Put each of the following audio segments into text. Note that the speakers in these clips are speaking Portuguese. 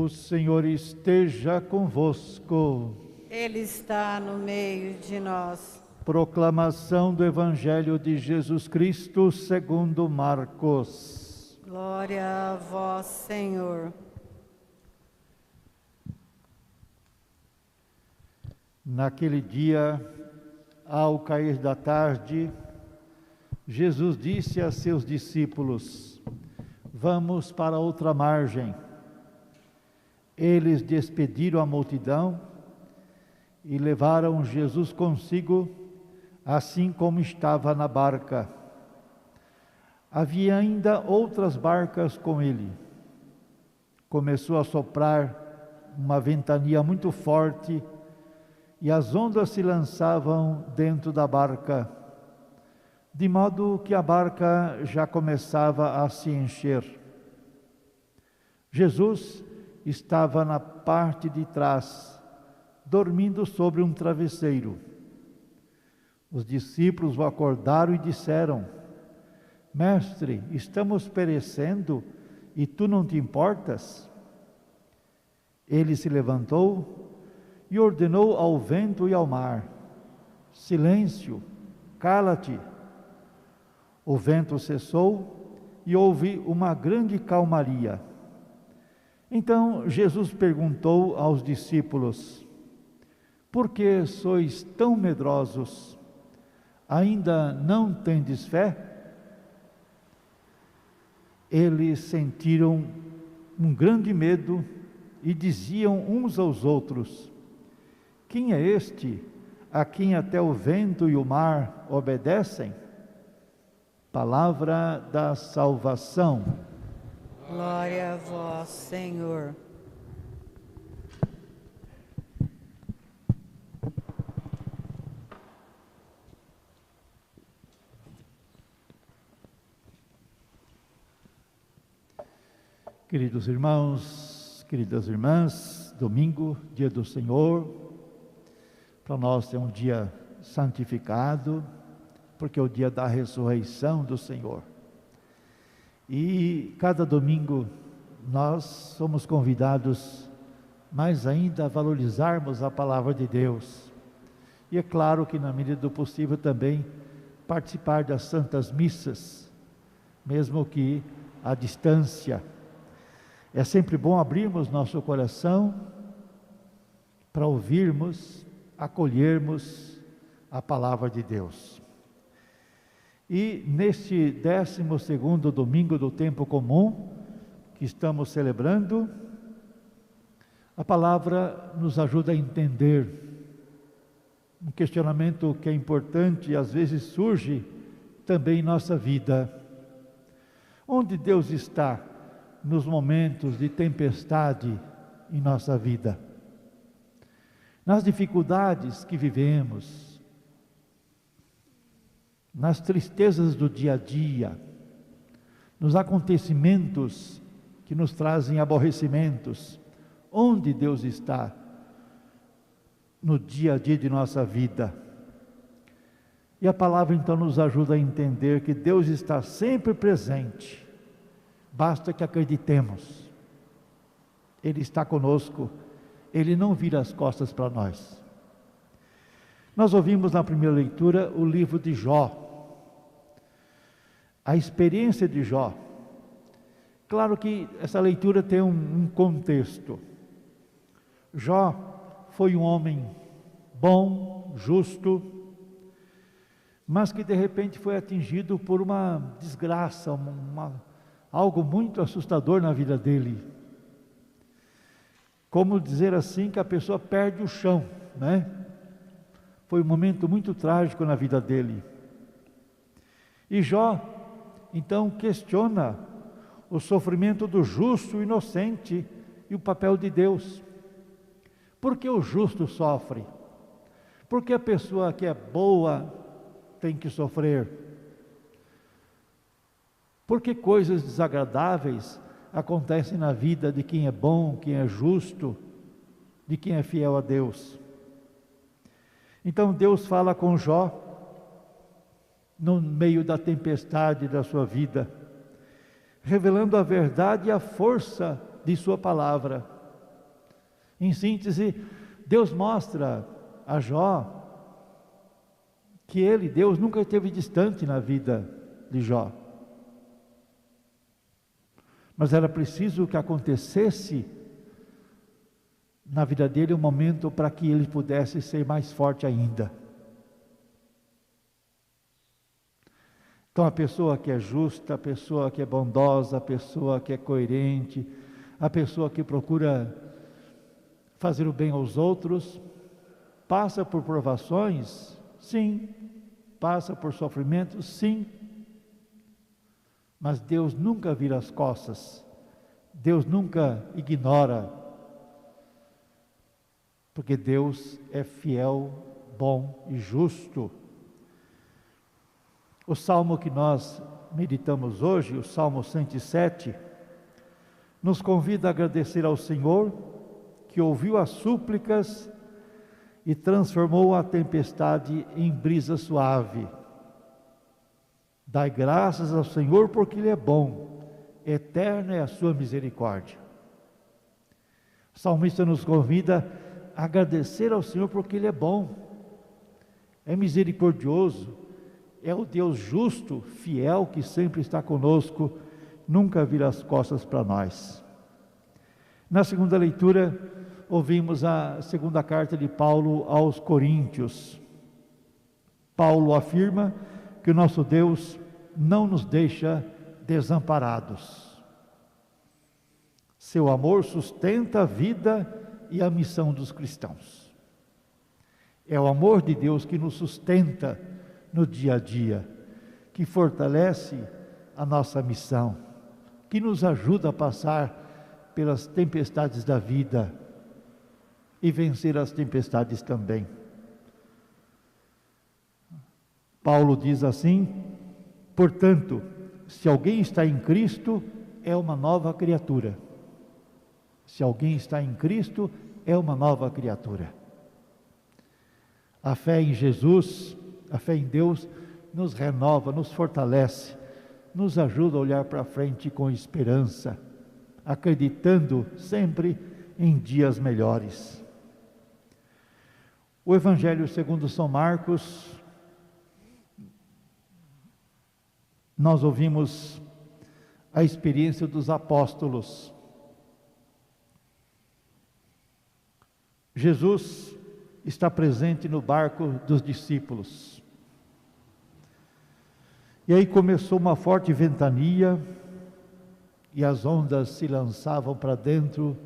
O Senhor esteja convosco. Ele está no meio de nós. Proclamação do Evangelho de Jesus Cristo segundo Marcos. Glória a vós, Senhor. Naquele dia, ao cair da tarde, Jesus disse a seus discípulos: Vamos para outra margem. Eles despediram a multidão e levaram Jesus consigo, assim como estava na barca. Havia ainda outras barcas com ele. Começou a soprar uma ventania muito forte e as ondas se lançavam dentro da barca, de modo que a barca já começava a se encher. Jesus estava na parte de trás, dormindo sobre um travesseiro. Os discípulos o acordaram e disseram: Mestre, estamos perecendo e tu não te importas? Ele se levantou e ordenou ao vento e ao mar: Silêncio, cala-te. O vento cessou e houve uma grande calmaria. Então Jesus perguntou aos discípulos: Por que sois tão medrosos? Ainda não tendes fé? Eles sentiram um grande medo e diziam uns aos outros: Quem é este a quem até o vento e o mar obedecem? Palavra da salvação. Glória a vós, Senhor. Queridos irmãos, queridas irmãs, domingo, dia do Senhor, para nós é um dia santificado, porque é o dia da ressurreição do Senhor. E cada domingo nós somos convidados mais ainda a valorizarmos a palavra de Deus. E é claro que na medida do possível também participar das santas missas, mesmo que à distância. É sempre bom abrirmos nosso coração para ouvirmos, acolhermos a palavra de Deus. E neste 12º domingo do tempo comum que estamos celebrando, a palavra nos ajuda a entender um questionamento que é importante e às vezes surge também em nossa vida. Onde Deus está nos momentos de tempestade em nossa vida? Nas dificuldades que vivemos, nas tristezas do dia a dia, nos acontecimentos que nos trazem aborrecimentos, onde Deus está no dia a dia de nossa vida? E a palavra então nos ajuda a entender que Deus está sempre presente, basta que acreditemos. Ele está conosco, Ele não vira as costas para nós. Nós ouvimos na primeira leitura o livro de Jó, a experiência de Jó. Claro que essa leitura tem um contexto. Jó foi um homem bom, justo, mas que de repente foi atingido por uma desgraça, algo muito assustador na vida dele. Como dizer assim, que a pessoa perde o chão, né? Foi um momento muito trágico na vida dele. E Jó, então, questiona o sofrimento do justo, o inocente e o papel de Deus. Por que o justo sofre? Por que a pessoa que é boa tem que sofrer? Por que coisas desagradáveis acontecem na vida de quem é bom, quem é justo, de quem é fiel a Deus? Então Deus fala com Jó no meio da tempestade da sua vida, revelando a verdade e a força de sua palavra. Em síntese, Deus mostra a Jó que Deus, nunca esteve distante na vida de Jó. Mas era preciso que acontecesse na vida dele um momento para que ele pudesse ser mais forte ainda. Então a pessoa que é justa, a pessoa que é bondosa, a pessoa que é coerente, a pessoa que procura fazer o bem aos outros, passa por provações, sim, passa por sofrimentos, sim, mas Deus nunca vira as costas, Deus nunca ignora, porque Deus é fiel, bom e justo. O salmo que nós meditamos hoje, o Salmo 107, nos convida a agradecer ao Senhor, que ouviu as súplicas e transformou a tempestade em brisa suave. Dai graças ao Senhor, porque Ele é bom, eterna é a sua misericórdia. O salmista nos convida a agradecer ao Senhor, porque Ele é bom, é misericordioso, é o Deus justo, fiel, que sempre está conosco, nunca vira as costas para nós. Na segunda leitura, ouvimos a segunda carta de Paulo aos Coríntios. Paulo afirma que o nosso Deus não nos deixa desamparados. Seu amor sustenta a vida e a missão dos cristãos. É o amor de Deus que nos sustenta no dia a dia, que fortalece a nossa missão, que nos ajuda a passar pelas tempestades da vida e vencer as tempestades também. Paulo diz assim: portanto, se alguém está em Cristo, é uma nova criatura. Se alguém está em Cristo, é uma nova criatura. A fé em Jesus, a fé em Deus, nos renova, nos fortalece, nos ajuda a olhar para frente com esperança, acreditando sempre em dias melhores. O Evangelho segundo São Marcos, nós ouvimos a experiência dos apóstolos. Jesus está presente no barco dos discípulos. E aí começou uma forte ventania e as ondas se lançavam para dentro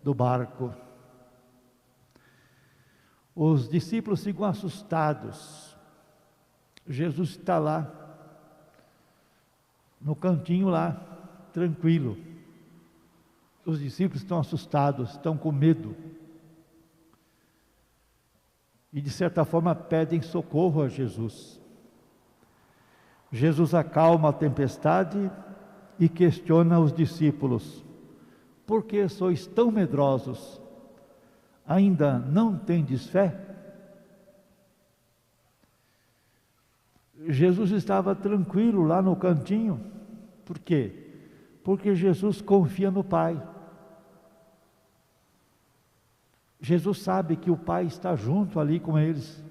do barco. Os discípulos ficam assustados. Jesus está lá, no cantinho lá, tranquilo. Os discípulos estão assustados, estão com medo. E de certa forma pedem socorro a Jesus. Jesus acalma a tempestade e questiona os discípulos: por que sois tão medrosos? Ainda não tendes fé? Jesus estava tranquilo lá no cantinho. Por quê? Porque Jesus confia no Pai. Jesus sabe que o Pai está junto ali com eles.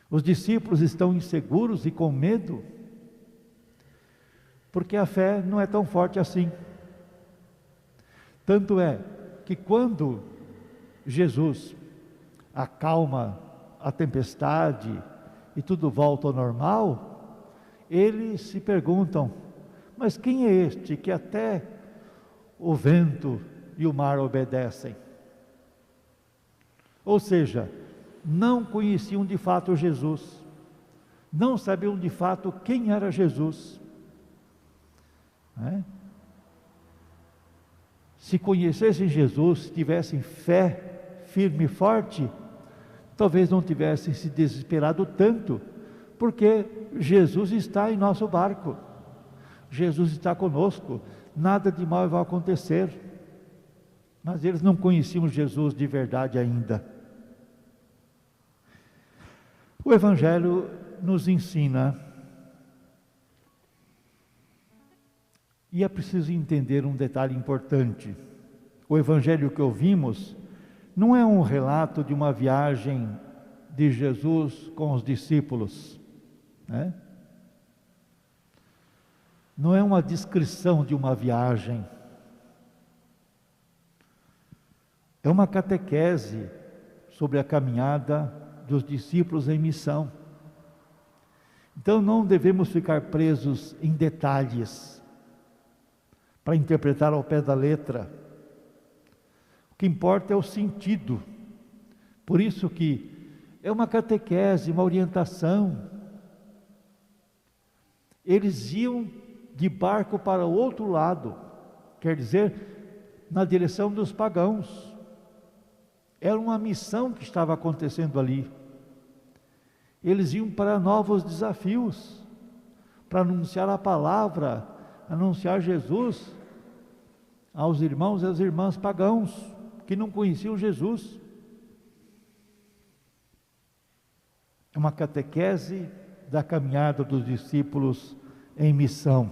Os discípulos estão inseguros e com medo, porque a fé não é tão forte assim. Tanto é que quando Jesus acalma a tempestade e tudo volta ao normal, eles se perguntam: mas quem é este que até o vento e o mar obedecem? Ou seja, não conheciam de fato Jesus, não sabiam de fato quem era Jesus. Se conhecessem Jesus, tivessem fé firme e forte, talvez não tivessem se desesperado tanto, porque Jesus está em nosso barco, Jesus está conosco, nada de mal vai acontecer. Mas eles não conheciam Jesus de verdade ainda. O Evangelho nos ensina, e é preciso entender um detalhe importante: o evangelho que ouvimos não é um relato de uma viagem de Jesus com os discípulos, né? Não é uma descrição de uma viagem, é uma catequese sobre a caminhada dos discípulos em missão. Então não devemos ficar presos em detalhes para interpretar ao pé da letra. O que importa é o sentido. Por isso que é uma catequese, uma orientação. Eles iam de barco para o outro lado, quer dizer, na direção dos pagãos. Era uma missão que estava acontecendo ali. Eles iam para novos desafios, para anunciar a palavra, anunciar Jesus aos irmãos e às irmãs pagãos, que não conheciam Jesus. É uma catequese da caminhada dos discípulos em missão.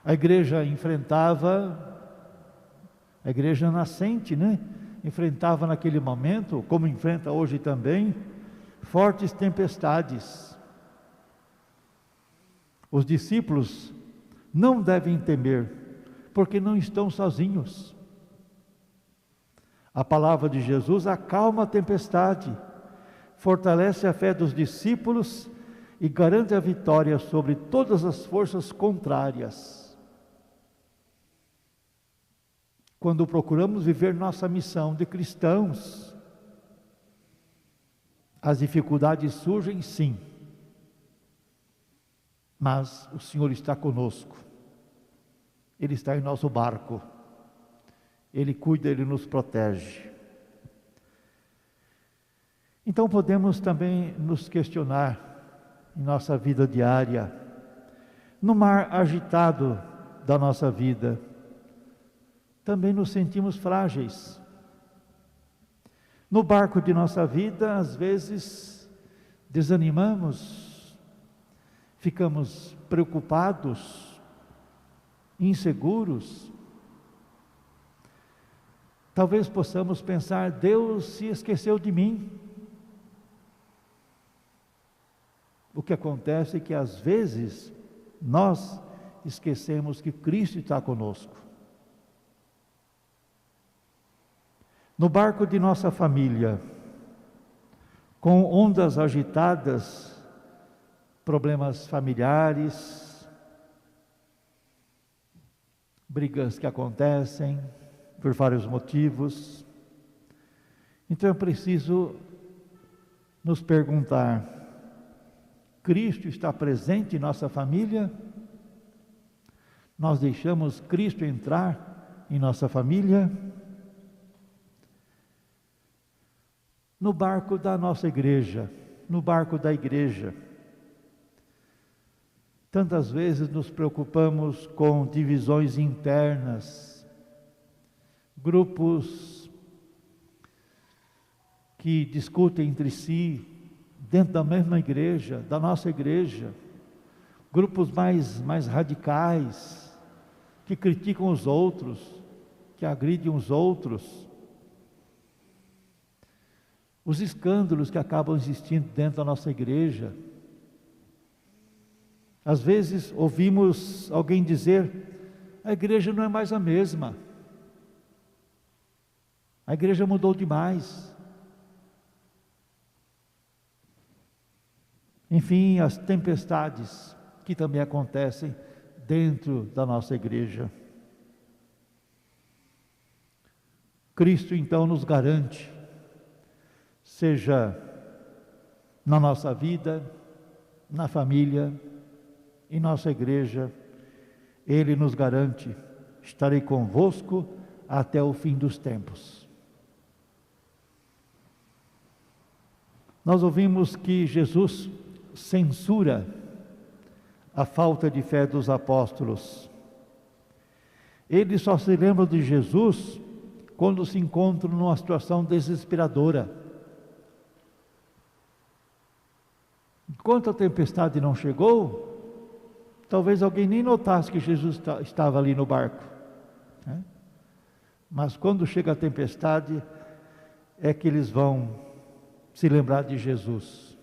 A igreja nascente, né? Enfrentava naquele momento, como enfrenta hoje também, fortes tempestades. Os discípulos não devem temer, porque não estão sozinhos. A palavra de Jesus acalma a tempestade, fortalece a fé dos discípulos e garante a vitória sobre todas as forças contrárias. Quando procuramos viver nossa missão de cristãos, as dificuldades surgem, sim, mas o Senhor está conosco, Ele está em nosso barco, Ele cuida, Ele nos protege. Então podemos também nos questionar em nossa vida diária, no mar agitado da nossa vida, também nos sentimos frágeis. No barco de nossa vida, às vezes, desanimamos, ficamos preocupados, inseguros. Talvez possamos pensar: Deus se esqueceu de mim. O que acontece é que às vezes nós esquecemos que Cristo está conosco. No barco de nossa família, com ondas agitadas, problemas familiares, brigas que acontecem por vários motivos. Então é preciso nos perguntar: Cristo está presente em nossa família? Nós deixamos Cristo entrar em nossa família? No barco da nossa igreja, no barco da igreja, tantas vezes nos preocupamos com divisões internas, grupos que discutem entre si, dentro da mesma igreja, da nossa igreja, grupos mais radicais, que criticam os outros, que agridem os outros. Os escândalos que acabam existindo dentro da nossa igreja. Às vezes ouvimos alguém dizer: a igreja não é mais a mesma, a igreja mudou demais. Enfim, as tempestades que também acontecem dentro da nossa igreja. Cristo então nos garante, seja na nossa vida, na família, em nossa igreja, Ele nos garante: estarei convosco até o fim dos tempos. Nós ouvimos que Jesus censura a falta de fé dos apóstolos. Eles só se lembram de Jesus quando se encontram numa situação desesperadora. Enquanto a tempestade não chegou, talvez alguém nem notasse que Jesus estava ali no barco, né? mas quando chega a tempestade, é que eles vão se lembrar de Jesus.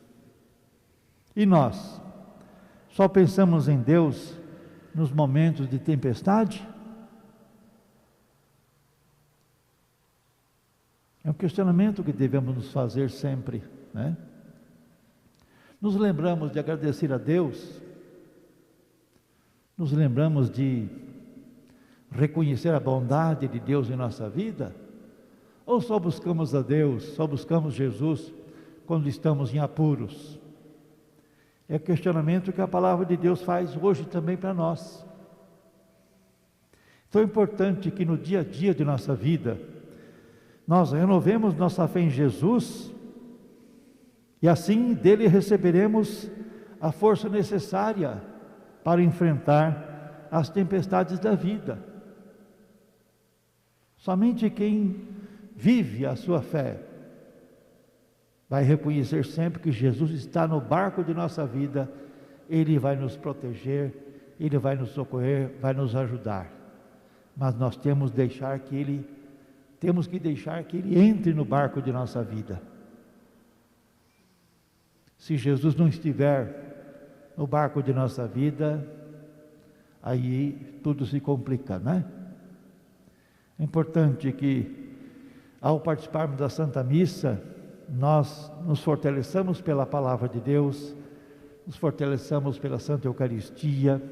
E nós, só pensamos em Deus nos momentos de tempestade? É um questionamento que devemos nos fazer sempre, né? Nos lembramos de agradecer a Deus, nos lembramos de reconhecer a bondade de Deus em nossa vida, ou só buscamos a Deus, só buscamos Jesus quando estamos em apuros? É o questionamento que a palavra de Deus faz hoje também para nós. Então é importante que no dia a dia de nossa vida, nós renovemos nossa fé em Jesus, e assim dele receberemos a força necessária para enfrentar as tempestades da vida. Somente quem vive a sua fé vai reconhecer sempre que Jesus está no barco de nossa vida. Ele vai nos proteger, Ele vai nos socorrer, vai nos ajudar. Mas nós temos que deixar que Ele entre no barco de nossa vida. Se Jesus não estiver no barco de nossa vida, aí tudo se complica, né? É importante que, ao participarmos da Santa Missa, nós nos fortaleçamos pela Palavra de Deus, nos fortaleçamos pela Santa Eucaristia,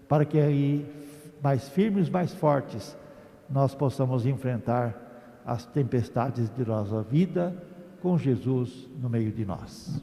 para que aí, mais firmes, mais fortes, nós possamos enfrentar as tempestades de nossa vida, com Jesus no meio de nós.